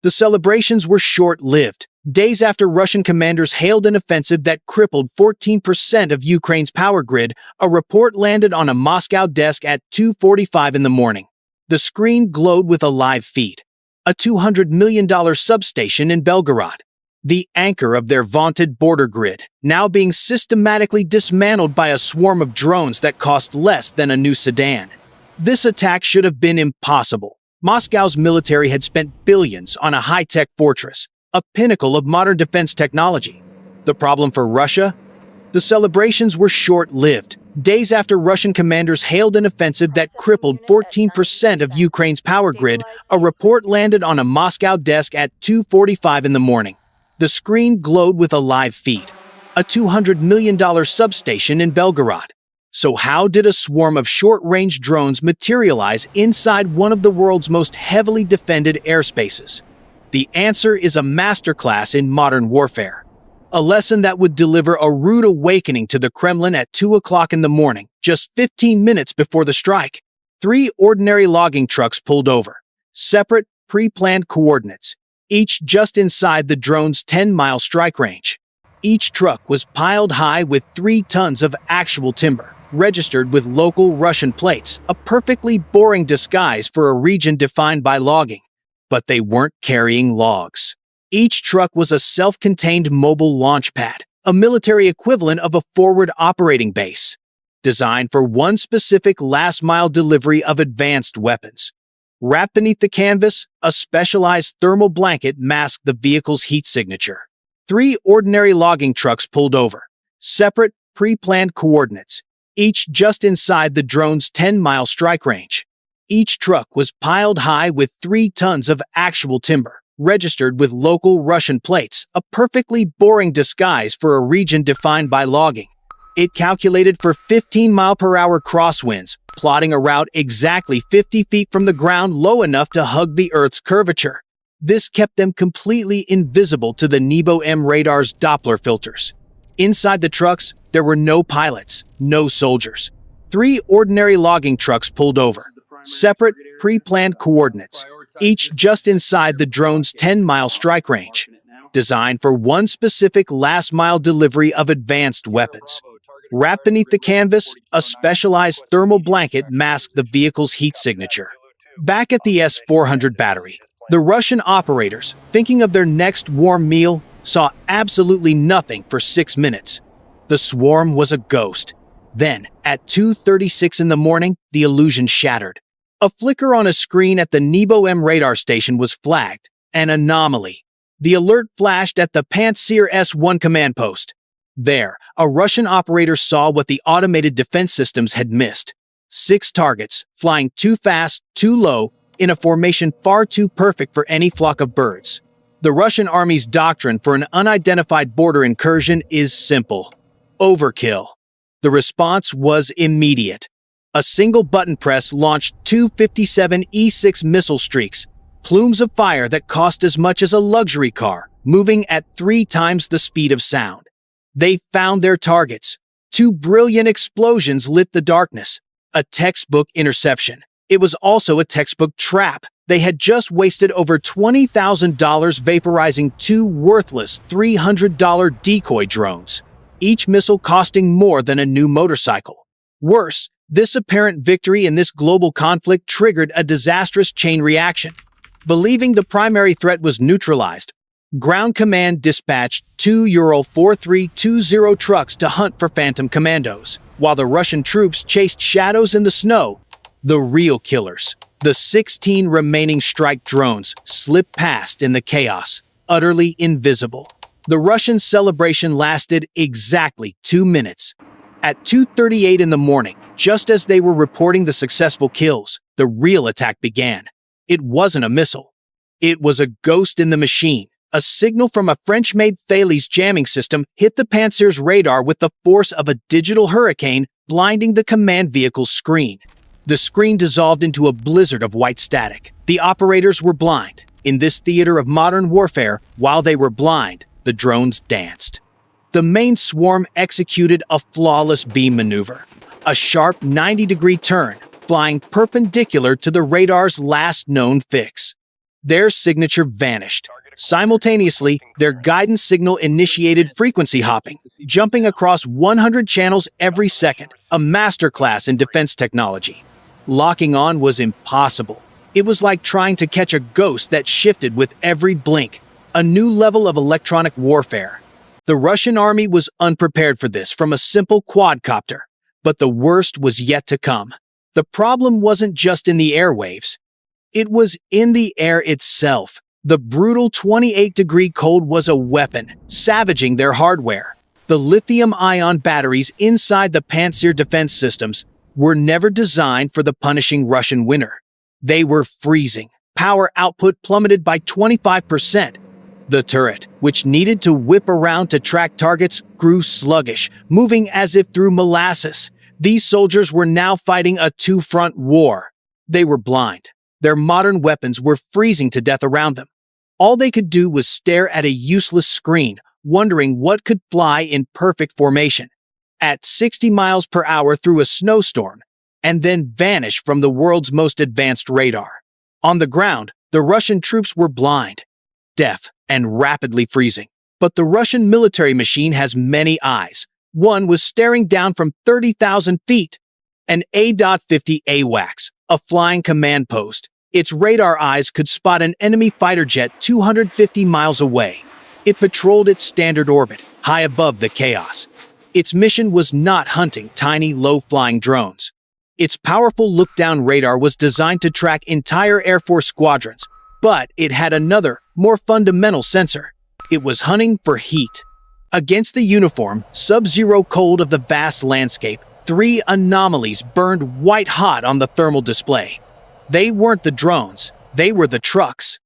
The celebrations were short-lived. Days after Russian commanders hailed an offensive that crippled 14% of Ukraine's power grid, a report landed on a Moscow desk at 2:45 in the morning. The screen glowed with a live feed. A $200 million substation in Belgorod, the anchor of their vaunted border grid, now being systematically dismantled by a swarm of drones that cost less than a new sedan. This attack should have been impossible. Moscow's military had spent billions on a high-tech fortress, a pinnacle of modern defense technology. The problem for Russia? The celebrations were short-lived. Days after Russian commanders hailed an offensive that crippled 14% of Ukraine's power grid, a report landed on a Moscow desk at 2:45 in the morning. The screen glowed with a live feed. A $200 million substation in Belgorod. So how did a swarm of short-range drones materialize inside one of the world's most heavily defended airspaces? The answer is a masterclass in modern warfare. A lesson that would deliver a rude awakening to the Kremlin at 2 o'clock in the morning, just 15 minutes before the strike. 3 ordinary logging trucks pulled over. Separate, pre-planned coordinates, each just inside the drone's 10-mile strike range. Each truck was piled high with 3 tons of actual timber, registered with local Russian plates, a perfectly boring disguise for a region defined by logging. But they weren't carrying logs. Each truck was a self-contained mobile launch pad, a military equivalent of a forward operating base, designed for one specific last-mile delivery of advanced weapons. Wrapped beneath the canvas, a specialized thermal blanket masked the vehicle's heat signature. 3 ordinary logging trucks pulled over. Separate, pre-planned coordinates, each just inside the drone's 10-mile strike range. Each truck was piled high with 3 tons of actual timber, registered with local Russian plates, a perfectly boring disguise for a region defined by logging. It calculated for 15-mile-per-hour crosswinds, plotting a route exactly 50 feet from the ground low enough to hug the Earth's curvature. This kept them completely invisible to the Nebo-M radar's Doppler filters. Inside the trucks, there were no pilots, no soldiers. 3 ordinary logging trucks pulled over. Separate, pre-planned coordinates, each just inside the drone's 10-mile strike range, designed for one specific last-mile delivery of advanced weapons. Wrapped beneath the canvas, a specialized thermal blanket masked the vehicle's heat signature. Back at the S-400 battery, the Russian operators, thinking of their next warm meal, saw absolutely nothing for 6 minutes. The swarm was a ghost. Then, at 2:36 in the morning, the illusion shattered. A flicker on a screen at the Nebo-M radar station was flagged. An anomaly. The alert flashed at the Pantsir S-1 command post. There, a Russian operator saw what the automated defense systems had missed. 6 targets, flying too fast, too low, in a formation far too perfect for any flock of birds. The Russian army's doctrine for an unidentified border incursion is simple: overkill. The response was immediate. A single button press launched 2 57 E-6 missile streaks, plumes of fire that cost as much as a luxury car, moving at 3 times the speed of sound. They found their targets. 2 brilliant explosions lit the darkness. A textbook interception. It was also a textbook trap. They had just wasted over $20,000 vaporizing 2 worthless $300 decoy drones, each missile costing more than a new motorcycle. Worse, this apparent victory in this global conflict triggered a disastrous chain reaction. Believing the primary threat was neutralized, Ground Command dispatched 2 Ural 4320 trucks to hunt for Phantom Commandos, while the Russian troops chased shadows in the snow. The real killers, the 16 remaining strike drones, slipped past in the chaos, utterly invisible. The Russian celebration lasted exactly 2 minutes. At 2:38 in the morning, just as they were reporting the successful kills, the real attack began. It wasn't a missile. It was a ghost in the machine. A signal from a French-made Thales jamming system hit the Pantsir's radar with the force of a digital hurricane, blinding the command vehicle's screen. The screen dissolved into a blizzard of white static. The operators were blind. In this theater of modern warfare, while they were blind, the drones danced. The main swarm executed a flawless beam maneuver, a sharp 90-degree turn, flying perpendicular to the radar's last known fix. their signature vanished. Simultaneously, their guidance signal initiated frequency hopping, jumping across 100 channels every second, a masterclass in defense technology. Locking on was impossible. It was like trying to catch a ghost that shifted with every blink, a new level of electronic warfare. The Russian army was unprepared for this from a simple quadcopter, but the worst was yet to come. The problem wasn't just in the airwaves. It was in the air itself. The brutal 28-degree cold was a weapon, savaging their hardware. The lithium-ion batteries inside the Pantsir defense systems were never designed for the punishing Russian winter. They were freezing. Power output plummeted by 25%. The turret, which needed to whip around to track targets, grew sluggish, moving as if through molasses. These soldiers were now fighting a two-front war. They were blind. Their modern weapons were freezing to death around them. All they could do was stare at a useless screen, wondering what could fly in perfect formation, at 60 miles per hour through a snowstorm, and then vanish from the world's most advanced radar. On the ground, the Russian troops were blind, deaf, and rapidly freezing. But the Russian military machine has many eyes. One was staring down from 30,000 feet. An A.50 AWACS, a flying command post. Its radar eyes could spot an enemy fighter jet 250 miles away. It patrolled its standard orbit, high above the chaos. Its mission was not hunting tiny, low-flying drones. Its powerful look-down radar was designed to track entire Air Force squadrons, but it had another, more fundamental sensor. It was hunting for heat. Against the uniform, sub-zero cold of the vast landscape, three anomalies burned white-hot on the thermal display. They weren't the drones, they were the trucks.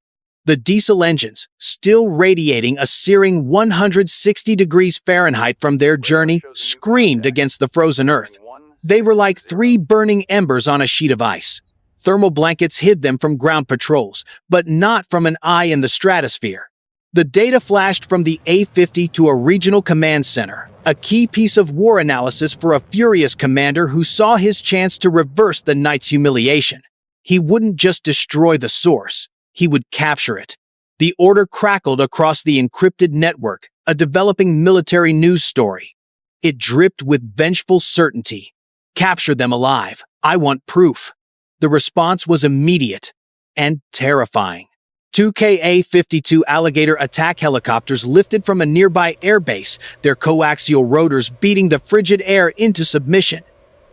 The diesel engines, still radiating a searing 160 degrees Fahrenheit from their journey, screamed against the frozen earth. They were like three burning embers on a sheet of ice. Thermal blankets hid them from ground patrols, but not from an eye in the stratosphere. The data flashed from the A-50 to a regional command center, a key piece of war analysis for a furious commander who saw his chance to reverse the night's humiliation. He wouldn't just destroy the source, he would capture it. The order crackled across the encrypted network, a developing military news story. It dripped with vengeful certainty. Capture them alive. I want proof. The response was immediate and terrifying. Two Ka-52 Alligator attack helicopters lifted from a nearby airbase, their coaxial rotors beating the frigid air into submission.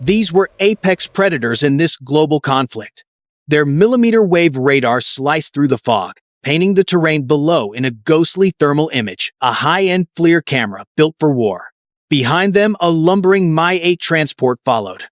These were apex predators in this global conflict. Their millimeter-wave radar sliced through the fog, painting the terrain below in a ghostly thermal image, a high-end FLIR camera built for war. Behind them, a lumbering Mi-8 transport followed.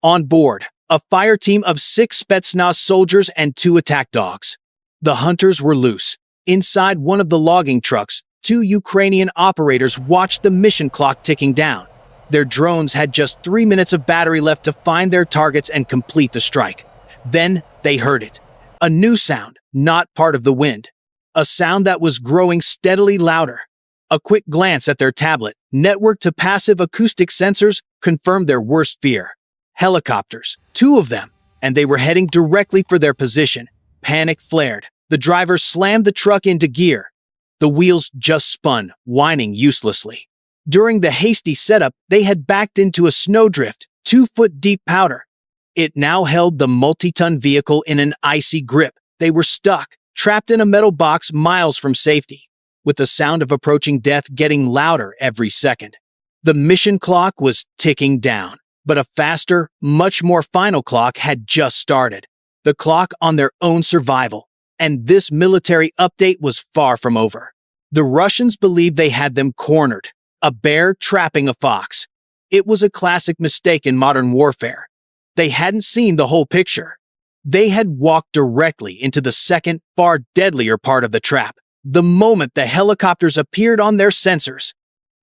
On board, a fire team of 6 Spetsnaz soldiers and 2 attack dogs. The hunters were loose. Inside one of the logging trucks, 2 Ukrainian operators watched the mission clock ticking down. Their drones had just 3 minutes of battery left to find their targets and complete the strike. Then they heard it. A new sound, not part of the wind. A sound that was growing steadily louder. A quick glance at their tablet, networked to passive acoustic sensors, confirmed their worst fear. Helicopters, 2 of them, and they were heading directly for their position. Panic flared. The driver slammed the truck into gear. The wheels just spun, whining uselessly. During the hasty setup, they had backed into a snowdrift, 2-foot-deep powder. It now held the multi-ton vehicle in an icy grip. They were stuck, trapped in a metal box miles from safety, with the sound of approaching death getting louder every second. The mission clock was ticking down, but a faster, much more final clock had just started. The clock on their own survival. And this military update was far from over. The Russians believed they had them cornered, a bear trapping a fox. It was a classic mistake in modern warfare. They hadn't seen the whole picture. They had walked directly into the second, far deadlier part of the trap. The moment the helicopters appeared on their sensors,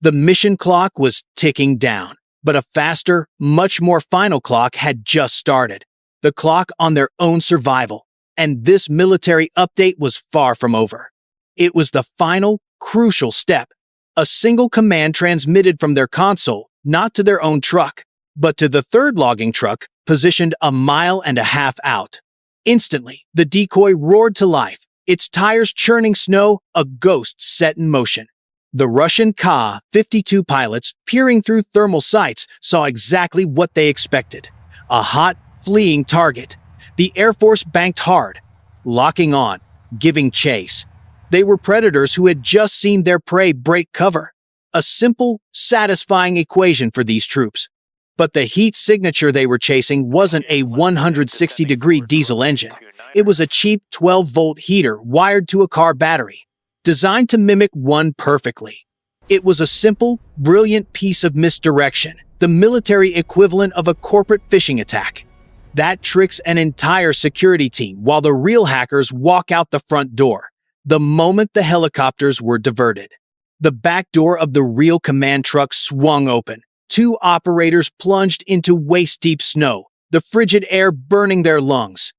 the mission clock was ticking down, but a faster, much more final clock had just started. The clock on their own survival. And this military update was far from over. It was the final, crucial step. A single command transmitted from their console, not to their own truck, but to the third logging truck, positioned 1.5 miles out. Instantly, the decoy roared to life. its tires churning snow, a ghost set in motion. The Russian Ka-52 pilots, peering through thermal sights, saw exactly what they expected: a hot, fleeing target. The Air Force banked hard, locking on, giving chase. They were predators who had just seen their prey break cover. A simple, satisfying equation for these troops. But the heat signature they were chasing wasn't a 160-degree diesel engine. It was a cheap 12-volt heater wired to a car battery, designed to mimic one perfectly. It was a simple, brilliant piece of misdirection, the military equivalent of a corporate phishing attack. That tricks an entire security team while the real hackers walk out the front door, the moment the helicopters were diverted. The back door of the real command truck swung open. Two operators plunged into waist-deep snow, the frigid air burning their lungs.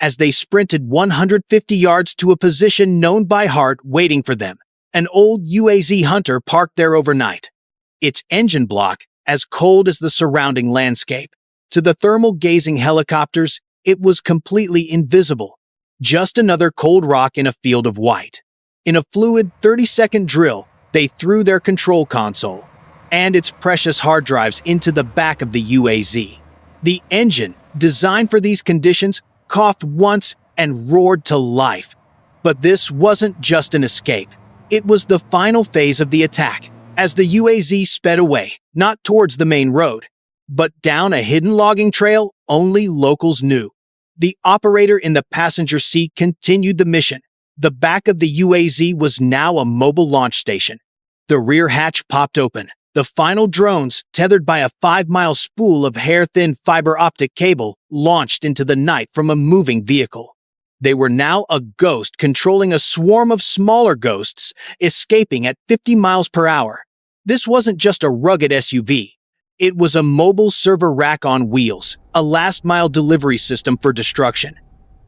As they sprinted 150 yards to a position known by heart waiting for them, an old UAZ Hunter parked there overnight. Its engine block as cold as the surrounding landscape. To the thermal-gazing helicopters, it was completely invisible. Just another cold rock in a field of white. In a fluid 30-second drill, they threw their control console and its precious hard drives into the back of the UAZ. The engine, designed for these conditions, coughed once and roared to life. But this wasn't just an escape. It was the final phase of the attack, as the UAZ sped away, not towards the main road, but down a hidden logging trail only locals knew. The operator in the passenger seat continued the mission. The back of the UAZ was now a mobile launch station. The rear hatch popped open. The final drones, tethered by a 5-mile spool of hair-thin fiber optic cable, launched into the night from a moving vehicle. They were now a ghost controlling a swarm of smaller ghosts, escaping at 50 miles per hour. This wasn't just a rugged SUV. It was a mobile server rack on wheels, a last-mile delivery system for destruction.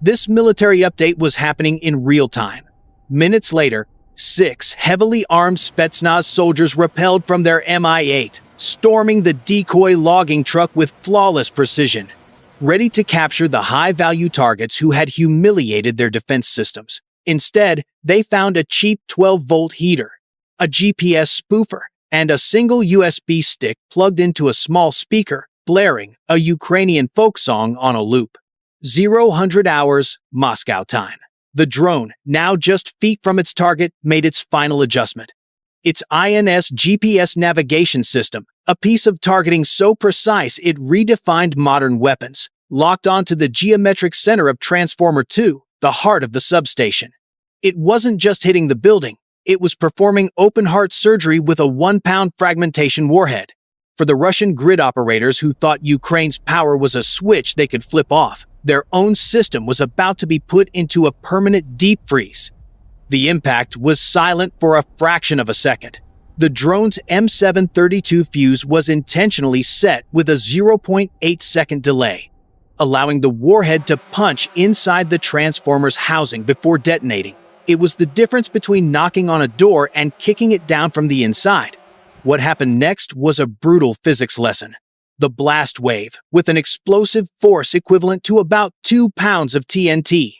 This military update was happening in real time. Minutes later, 6 heavily armed Spetsnaz soldiers rappelled from their Mi-8, storming the decoy logging truck with flawless precision, ready to capture the high-value targets who had humiliated their defense systems. Instead, they found a cheap 12-volt heater, a GPS spoofer, and a single USB stick plugged into a small speaker, blaring a Ukrainian folk song on a loop. 0-100 hours, Moscow time. The drone, now just feet from its target, made its final adjustment. Its INS GPS navigation system, a piece of targeting so precise it redefined modern weapons, locked onto the geometric center of Transformer 2, the heart of the substation. It wasn't just hitting the building, it was performing open-heart surgery with a 1-pound fragmentation warhead. For the Russian grid operators who thought Ukraine's power was a switch they could flip off, their own system was about to be put into a permanent deep freeze. The impact was silent for a fraction of a second. The drone's M732 fuse was intentionally set with a 0.8-second delay, allowing the warhead to punch inside the transformer's housing before detonating. It was the difference between knocking on a door and kicking it down from the inside. What happened next was a brutal physics lesson. The blast wave, with an explosive force equivalent to about 2 pounds of TNT.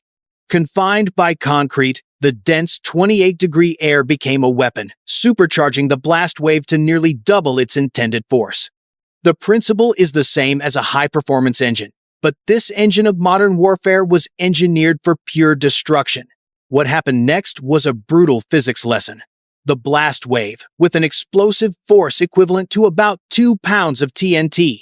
Confined by concrete, the dense 28-degree air became a weapon, supercharging the blast wave to nearly double its intended force. The principle is the same as a high-performance engine, but this engine of modern warfare was engineered for pure destruction. What happened next was a brutal physics lesson. The blast wave, with an explosive force equivalent to about 2 pounds of TNT.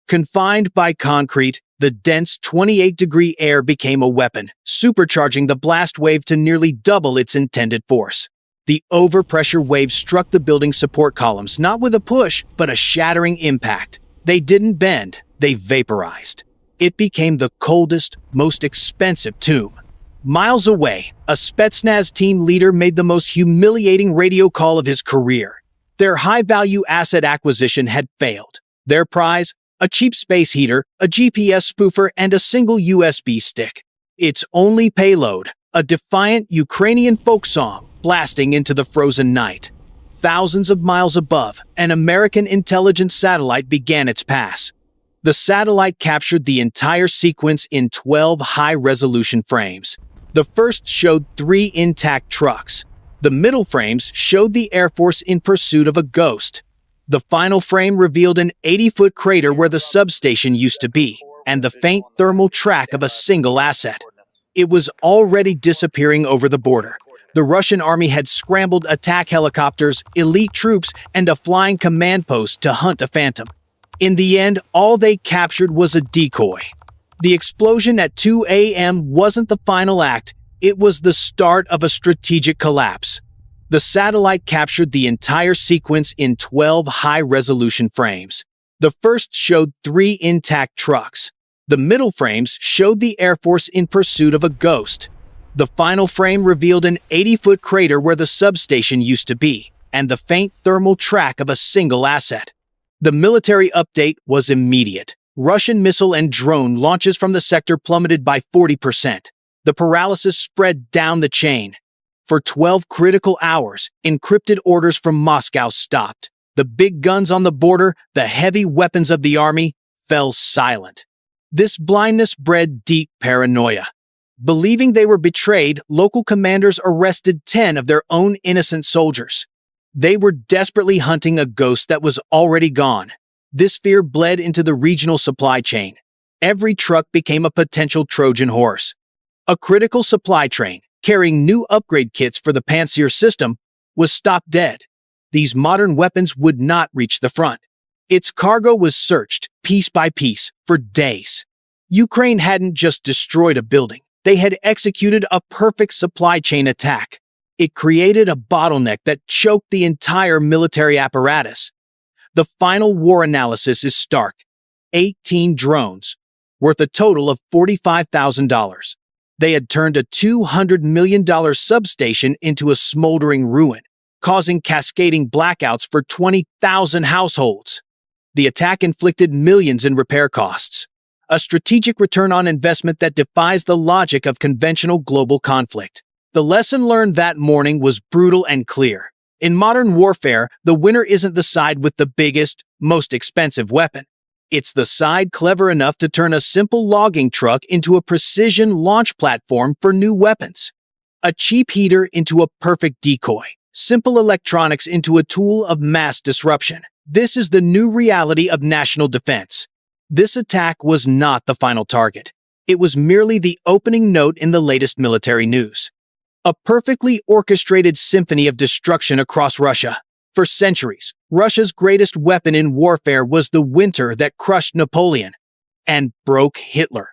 Confined by concrete, the dense 28-degree air became a weapon, supercharging the blast wave to nearly double its intended force. The overpressure wave struck the building's support columns, not with a push, but a shattering impact. They didn't bend, they vaporized. It became the coldest, most expensive tomb. Miles away, a Spetsnaz team leader made the most humiliating radio call of his career. Their high-value asset acquisition had failed. Their prize? A cheap space heater, a GPS spoofer, and a single USB stick. Its only payload? A defiant Ukrainian folk song blasting into the frozen night. Thousands of miles above, an American intelligence satellite began its pass. The satellite captured the entire sequence in 12 high-resolution frames. The first showed 3 intact trucks. The middle frames showed the Air Force in pursuit of a ghost. The final frame revealed an 80-foot crater where the substation used to be, and the faint thermal track of a single asset. It was already disappearing over the border. The Russian army had scrambled attack helicopters, elite troops, and a flying command post to hunt a phantom. In the end, all they captured was a decoy. The explosion at 2 a.m. wasn't the final act, it was the start of a strategic collapse. The satellite captured the entire sequence in 12 high-resolution frames. The first showed 3 intact trucks. The middle frames showed the Air Force in pursuit of a ghost. The final frame revealed an 80-foot crater where the substation used to be, and the faint thermal track of a single asset. The military update was immediate. Russian missile and drone launches from the sector plummeted by 40%. The paralysis spread down the chain. For 12 critical hours, encrypted orders from Moscow stopped. The big guns on the border, the heavy weapons of the army, fell silent. This blindness bred deep paranoia. Believing they were betrayed, local commanders arrested 10 of their own innocent soldiers. They were desperately hunting a ghost that was already gone. This fear bled into the regional supply chain. Every truck became a potential Trojan horse. A critical supply train, carrying new upgrade kits for the Pantsir system, was stopped dead. These modern weapons would not reach the front. Its cargo was searched, piece by piece, for days. Ukraine hadn't just destroyed a building. They had executed a perfect supply chain attack. It created a bottleneck that choked the entire military apparatus. The final war analysis is stark. 18 drones, worth a total of $45,000. They had turned a $200 million substation into a smoldering ruin, causing cascading blackouts for 20,000 households. The attack inflicted millions in repair costs. A strategic return on investment that defies the logic of conventional global conflict. The lesson learned that morning was brutal and clear. In modern warfare, the winner isn't the side with the biggest, most expensive weapon. It's the side clever enough to turn a simple logging truck into a precision launch platform for new weapons. A cheap heater into a perfect decoy. Simple electronics into a tool of mass disruption. This is the new reality of national defense. This attack was not the final target. It was merely the opening note in the latest military news. A perfectly orchestrated symphony of destruction across Russia. For centuries, Russia's greatest weapon in warfare was the winter that crushed Napoleon and broke Hitler.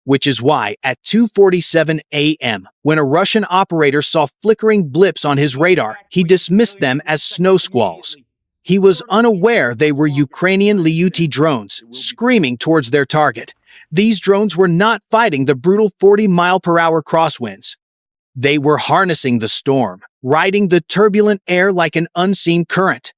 Which is why, at 2:47 a.m., when a Russian operator saw flickering blips on his radar, he dismissed them as snow squalls. He was unaware they were Ukrainian Lyuty drones, screaming towards their target. These drones were not fighting the brutal 40-mile-per-hour crosswinds. They were harnessing the storm, riding the turbulent air like an unseen current.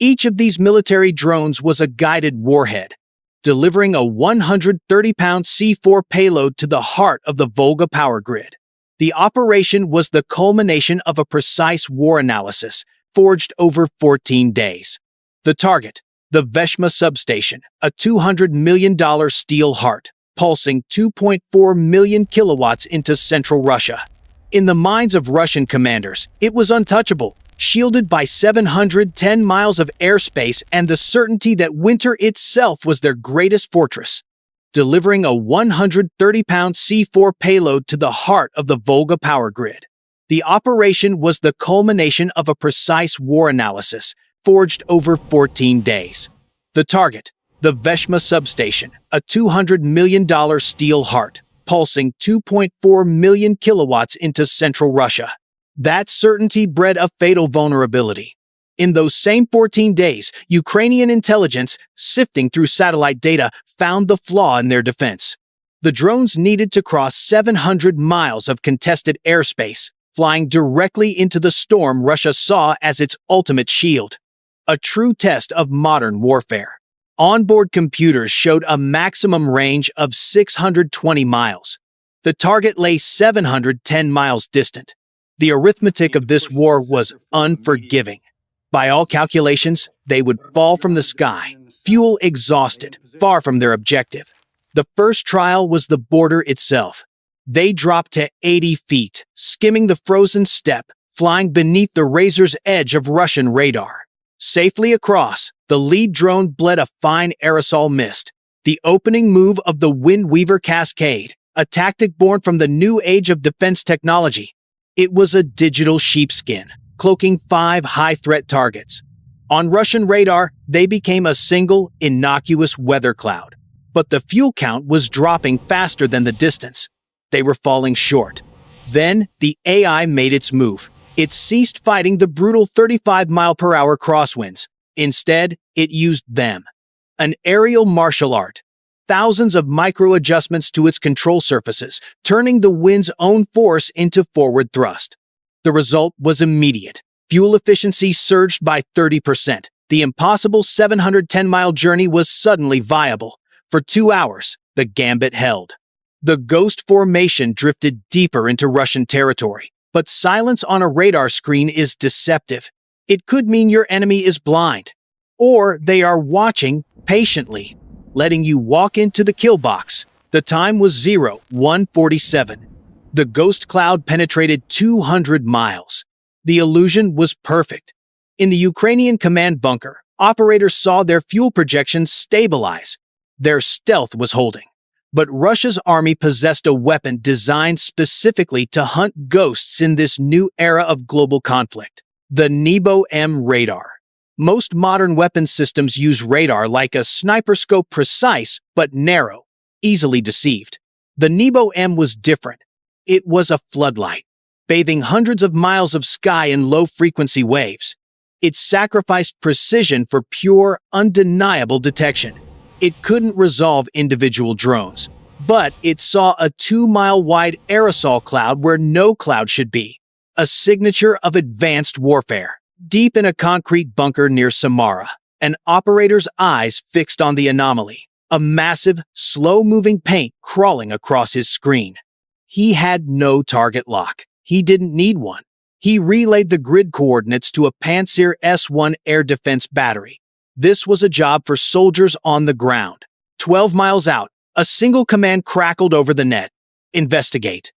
Each of these military drones was a guided warhead, delivering a 130-pound C-4 payload to the heart of the Volga power grid. The operation was the culmination of a precise war analysis, forged over 14 days. The target, the Veshma substation, a $200 million steel heart, pulsing 2.4 million kilowatts into central Russia. In the minds of Russian commanders, it was untouchable, shielded by 710 miles of airspace and the certainty that winter itself was their greatest fortress. Delivering a 130-pound C-4 payload to the heart of the Volga power grid. The operation was the culmination of a precise war analysis, forged over 14 days. The target, the Veshma substation, a $200 million steel heart, pulsing 2.4 million kilowatts into central Russia. That certainty bred a fatal vulnerability. In those same 14 days, Ukrainian intelligence, sifting through satellite data, found the flaw in their defense. The drones needed to cross 700 miles of contested airspace, flying directly into the storm Russia saw as its ultimate shield. A true test of modern warfare. Onboard computers showed a maximum range of 620 miles. The target lay 710 miles distant. The arithmetic of this war was unforgiving. By all calculations, they would fall from the sky, fuel exhausted, far from their objective. The first trial was the border itself. They dropped to 80 feet, skimming the frozen steppe, flying beneath the razor's edge of Russian radar. Safely across, the lead drone bled a fine aerosol mist, the opening move of the Wind Weaver Cascade, a tactic born from the new age of defense technology. It was a digital sheepskin, cloaking 5 high-threat targets. On Russian radar, they became a single, innocuous weather cloud. But the fuel count was dropping faster than the distance. They were falling short. Then, the AI made its move. It ceased fighting the brutal 35-mile-per-hour crosswinds. Instead, it used them. An aerial martial art. Thousands of micro-adjustments to its control surfaces, turning the wind's own force into forward thrust. The result was immediate. Fuel efficiency surged by 30%. The impossible 710-mile journey was suddenly viable. For 2 hours, the gambit held. The ghost formation drifted deeper into Russian territory. But silence on a radar screen is deceptive. It could mean your enemy is blind. Or they are watching patiently, letting you walk into the kill box. The time was 01:47. The ghost cloud penetrated 200 miles. The illusion was perfect. In the Ukrainian command bunker, operators saw their fuel projections stabilize. Their stealth was holding. But Russia's army possessed a weapon designed specifically to hunt ghosts in this new era of global conflict. The Nebo-M radar. Most modern weapon systems use radar like a sniper scope, precise but narrow, easily deceived. The Nebo-M was different. It was a floodlight, bathing hundreds of miles of sky in low-frequency waves. It sacrificed precision for pure, undeniable detection. It couldn't resolve individual drones, but it saw a 2-mile-wide aerosol cloud where no cloud should be, a signature of advanced warfare. Deep in a concrete bunker near Samara, an operator's eyes fixed on the anomaly, a massive, slow-moving paint crawling across his screen. He had no target lock. He didn't need one. He relayed the grid coordinates to a Pantsir S-1 air defense battery. This was a job for soldiers on the ground. 12 miles out, a single command crackled over the net. Investigate.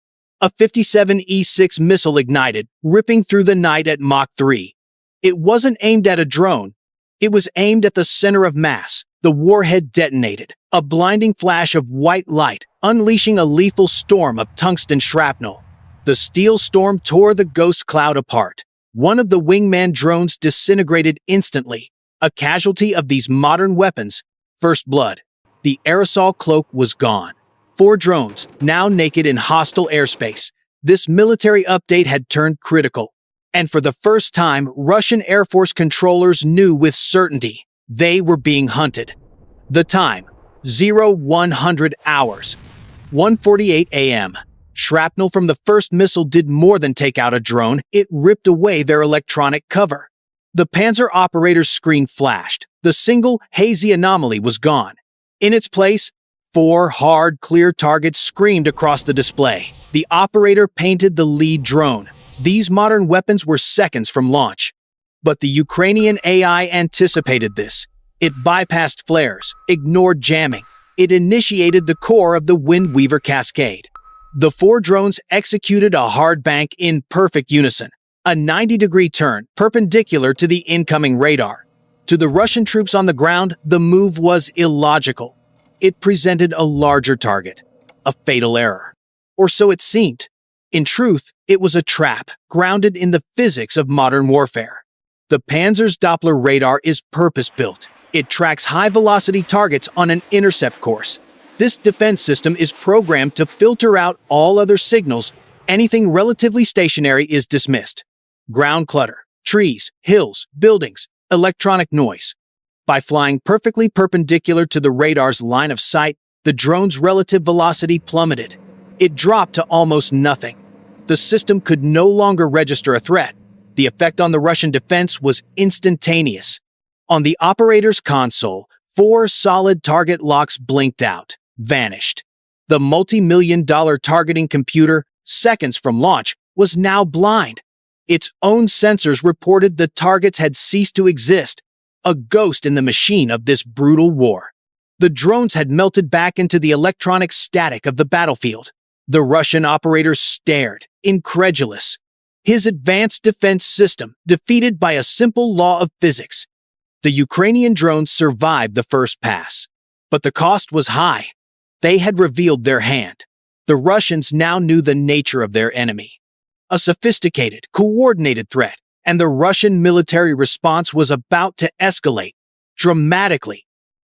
A 57E6 missile ignited, ripping through the night at Mach 3. It wasn't aimed at a drone. It was aimed at the center of mass. The warhead detonated, a blinding flash of white light, unleashing a lethal storm of tungsten shrapnel. The steel storm tore the ghost cloud apart. One of the wingman drones disintegrated instantly, a casualty of these modern weapons. First blood. The aerosol cloak was gone. 4 drones, now naked in hostile airspace. This military update had turned critical. And for the first time, Russian Air Force controllers knew with certainty they were being hunted. The time, 0100 hours, 1:48 a.m. Shrapnel from the first missile did more than take out a drone, it ripped away their electronic cover. The Panzer operator's screen flashed. The single, hazy anomaly was gone. In its place, 4 hard, clear targets screamed across the display. The operator painted the lead drone. These modern weapons were seconds from launch. But the Ukrainian AI anticipated this. It bypassed flares, ignored jamming. It initiated the core of the Wind Weaver Cascade. The 4 drones executed a hard bank in perfect unison, a 90-degree turn perpendicular to the incoming radar. To the Russian troops on the ground, the move was illogical. It presented a larger target, a fatal error. Or so it seemed. In truth, it was a trap, grounded in the physics of modern warfare. The Panzer's Doppler radar is purpose-built. It tracks high-velocity targets on an intercept course. This defense system is programmed to filter out all other signals. Anything relatively stationary is dismissed. Ground clutter, trees, hills, buildings, electronic noise. By flying perfectly perpendicular to the radar's line of sight, the drone's relative velocity plummeted. It dropped to almost nothing. The system could no longer register a threat. The effect on the Russian defense was instantaneous. On the operator's console, 4 solid target locks blinked out, vanished. The multi-million-dollar targeting computer, seconds from launch, was now blind. Its own sensors reported the targets had ceased to exist, a ghost in the machine of this brutal war. The drones had melted back into the electronic static of the battlefield. The Russian operators stared, incredulous. His advanced defense system defeated by a simple law of physics. The Ukrainian drones survived the first pass. But the cost was high. They had revealed their hand. The Russians now knew the nature of their enemy. A sophisticated, coordinated threat, and the Russian military response was about to escalate dramatically.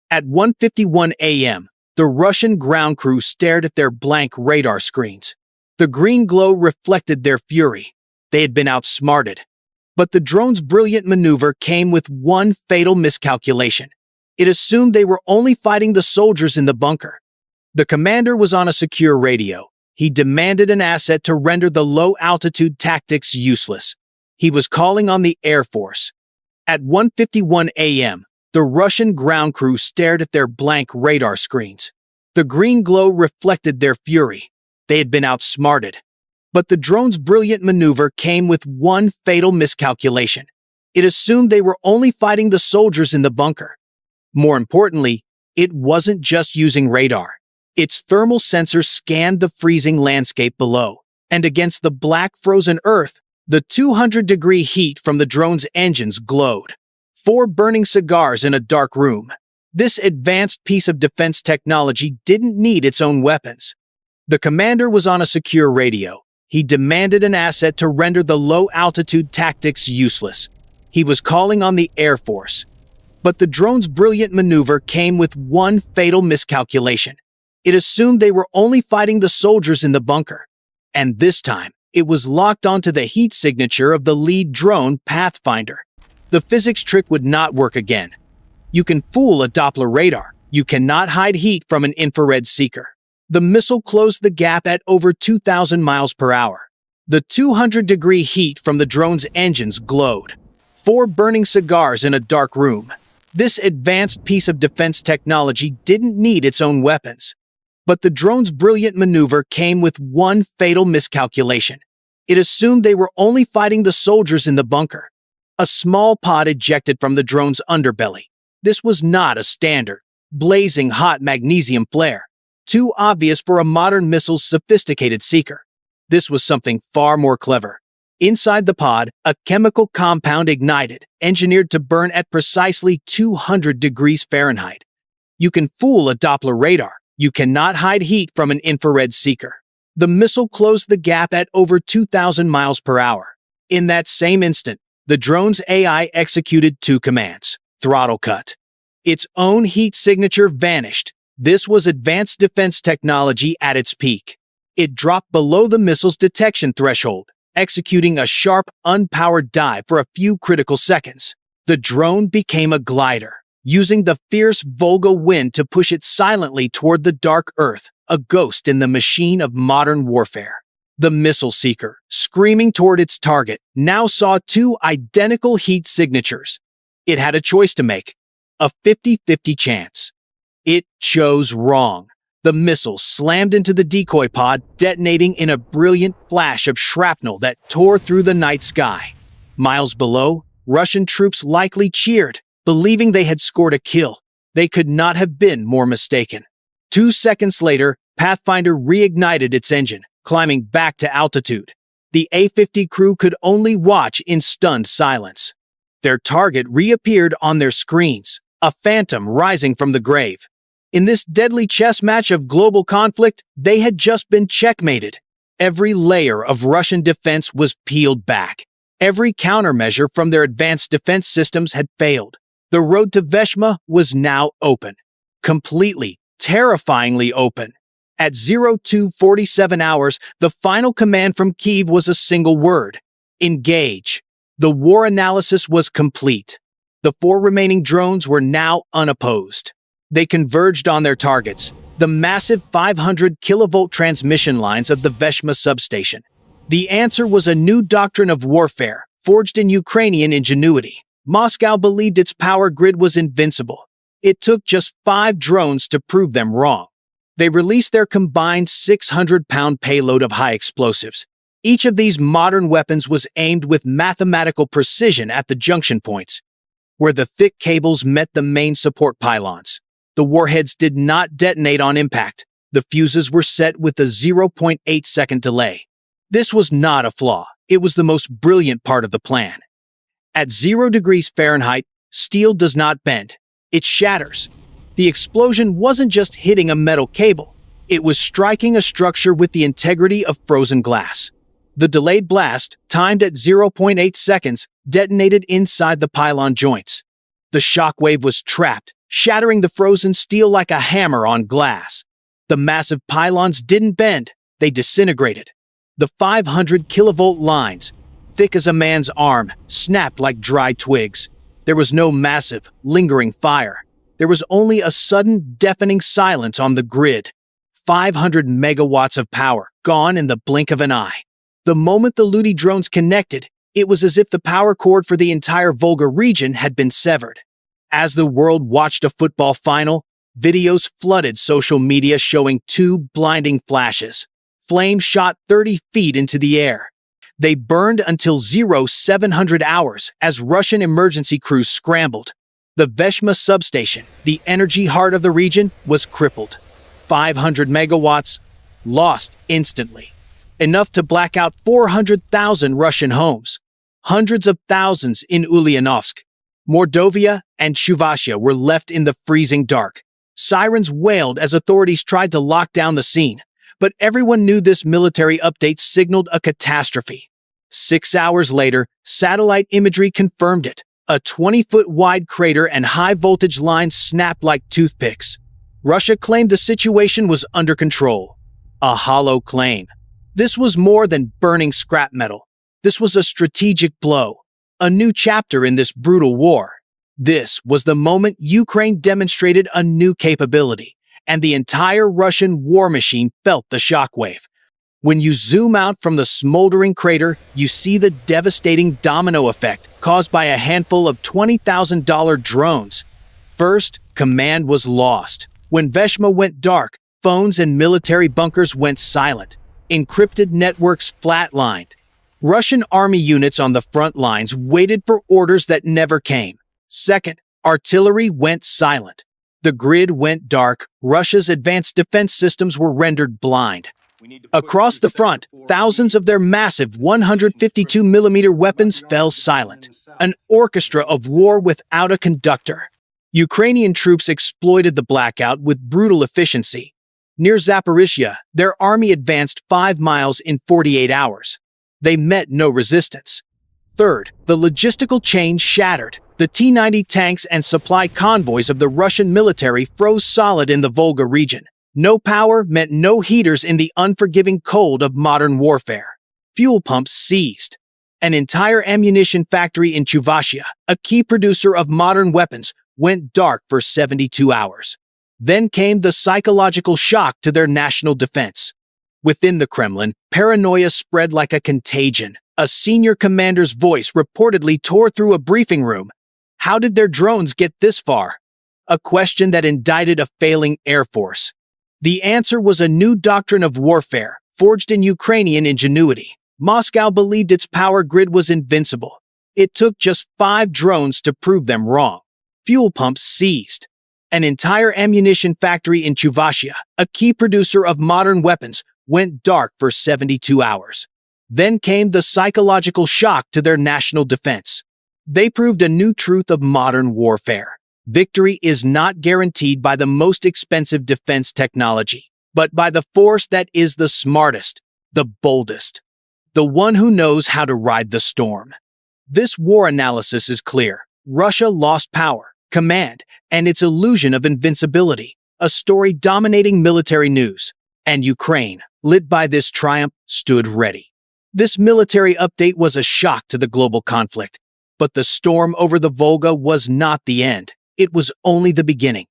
At 1:51 a.m., the Russian ground crew stared at their blank radar screens. The green glow reflected their fury. They had been outsmarted. But the drone's brilliant maneuver came with one fatal miscalculation. It assumed they were only fighting the soldiers in the bunker. The commander was on a secure radio. He demanded an asset to render the low-altitude tactics useless. He was calling on the Air Force. At 1:51 a.m., the Russian ground crew stared at their blank radar screens. The green glow reflected their fury. They had been outsmarted. But the drone's brilliant maneuver came with one fatal miscalculation. It assumed they were only fighting the soldiers in the bunker. More importantly, it wasn't just using radar. Its thermal sensors scanned the freezing landscape below, and against the black frozen earth, the 200-degree heat from the drone's engines glowed. 4 burning cigars in a dark room. This advanced piece of defense technology didn't need its own weapons. The commander was on a secure radio. He demanded an asset to render the low-altitude tactics useless. He was calling on the Air Force. But the drone's brilliant maneuver came with one fatal miscalculation. It assumed they were only fighting the soldiers in the bunker. And this time, it was locked onto the heat signature of the lead drone, Pathfinder. The physics trick would not work again. You can fool a Doppler radar. You cannot hide heat from an infrared seeker. The missile closed the gap at over 2,000 miles per hour. The 200-degree heat from the drone's engines glowed. 4 burning cigars in a dark room. This advanced piece of defense technology didn't need its own weapons. But the drone's brilliant maneuver came with one fatal miscalculation. It assumed they were only fighting the soldiers in the bunker. A small pod ejected from the drone's underbelly. This was not a standard, blazing hot magnesium flare, too obvious for a modern missile's sophisticated seeker. This was something far more clever. Inside the pod, a chemical compound ignited, engineered to burn at precisely 200 degrees Fahrenheit. You can fool a Doppler radar. You cannot hide heat from an infrared seeker. The missile closed the gap at over 2,000 miles per hour. In that same instant, the drone's AI executed 2 commands. Throttle cut. Its own heat signature vanished. This was advanced defense technology at its peak. It dropped below the missile's detection threshold, executing a sharp, unpowered dive for a few critical seconds. The drone became a glider, using the fierce Volga wind to push it silently toward the dark earth, a ghost in the machine of modern warfare. The missile seeker, screaming toward its target, now saw 2 identical heat signatures. It had a choice to make, a 50-50 chance. It chose wrong. The missile slammed into the decoy pod, detonating in a brilliant flash of shrapnel that tore through the night sky. Miles below, Russian troops likely cheered, believing they had scored a kill. They could not have been more mistaken. 2 seconds later, Pathfinder reignited its engine, climbing back to altitude. The A-50 crew could only watch in stunned silence. Their target reappeared on their screens, a phantom rising from the grave. In this deadly chess match of global conflict, they had just been checkmated. Every layer of Russian defense was peeled back. Every countermeasure from their advanced defense systems had failed. The road to Veshma was now open. Completely, terrifyingly open. At 02:47 hours, the final command from Kyiv was a single word: engage. The war analysis was complete. The 4 remaining drones were now unopposed. They converged on their targets, the massive 500 kilovolt transmission lines of the Veshma substation. The answer was a new doctrine of warfare, forged in Ukrainian ingenuity. Moscow believed its power grid was invincible. It took just 5 drones to prove them wrong. They released their combined 600-pound payload of high explosives. Each of these modern weapons was aimed with mathematical precision at the junction points, where the thick cables met the main support pylons. The warheads did not detonate on impact. The fuses were set with a 0.8-second delay. This was not a flaw. It was the most brilliant part of the plan. At 0 degrees Fahrenheit, steel does not bend. It shatters. The explosion wasn't just hitting a metal cable. It was striking a structure with the integrity of frozen glass. The delayed blast, timed at 0.8 seconds, detonated inside the pylon joints. The shockwave was trapped, shattering the frozen steel like a hammer on glass. The massive pylons didn't bend, they disintegrated. The 500 kilovolt lines, thick as a man's arm, snapped like dry twigs. There was no massive, lingering fire. There was only a sudden, deafening silence on the grid. 500 megawatts of power, gone in the blink of an eye. The moment the Ludi drones connected, it was as if the power cord for the entire Volga region had been severed. As the world watched a football final, videos flooded social media showing two blinding flashes. Flames shot 30 feet into the air. They burned until 0700 hours as Russian emergency crews scrambled. The Veshma substation, the energy heart of the region, was crippled. 500 megawatts, lost instantly. Enough to black out 400,000 Russian homes. Hundreds of thousands in Ulyanovsk, Mordovia, and Chuvashia were left in the freezing dark. Sirens wailed as authorities tried to lock down the scene, but everyone knew this military update signaled a catastrophe. 6 hours later, satellite imagery confirmed it. A 20-foot wide crater and high-voltage lines snapped like toothpicks. Russia claimed the situation was under control. A hollow claim. This was more than burning scrap metal. This was a strategic blow. A new chapter in this brutal war. This was the moment Ukraine demonstrated a new capability, and the entire Russian war machine felt the shockwave. When you zoom out from the smoldering crater, you see the devastating domino effect caused by a handful of $20,000 drones. First, command was lost. When Veshma went dark, phones and military bunkers went silent. Encrypted networks flatlined. Russian army units on the front lines waited for orders that never came. Second, artillery went silent. The grid went dark. Russia's advanced defense systems were rendered blind. Across the front, thousands of their massive 152mm weapons fell silent. An orchestra of war without a conductor. Ukrainian troops exploited the blackout with brutal efficiency. Near Zaporizhia, their army advanced 5 miles in 48 hours. They met no resistance. Third, the logistical chain shattered. The T-90 tanks and supply convoys of the Russian military froze solid in the Volga region. No power meant no heaters in the unforgiving cold of modern warfare. Fuel pumps seized. An entire ammunition factory in Chuvashia, a key producer of modern weapons, went dark for 72 hours. Then came the psychological shock to their national defense. Within the Kremlin, paranoia spread like a contagion. A senior commander's voice reportedly tore through a briefing room. How did their drones get this far? A question that indicted a failing air force. The answer was a new doctrine of warfare, forged in Ukrainian ingenuity. Moscow believed its power grid was invincible. It took just 5 drones to prove them wrong. Fuel pumps seized. An entire ammunition factory in Chuvashia, a key producer of modern weapons, went dark for 72 hours. Then came the psychological shock to their national defense. They proved a new truth of modern warfare. Victory is not guaranteed by the most expensive defense technology, but by the force that is the smartest, the boldest, the one who knows how to ride the storm. This war analysis is clear. Russia lost power, command, and its illusion of invincibility, a story dominating military news. And Ukraine, lit by this triumph, stood ready. This military update was a shock to the global conflict, but the storm over the Volga was not the end. It was only the beginning.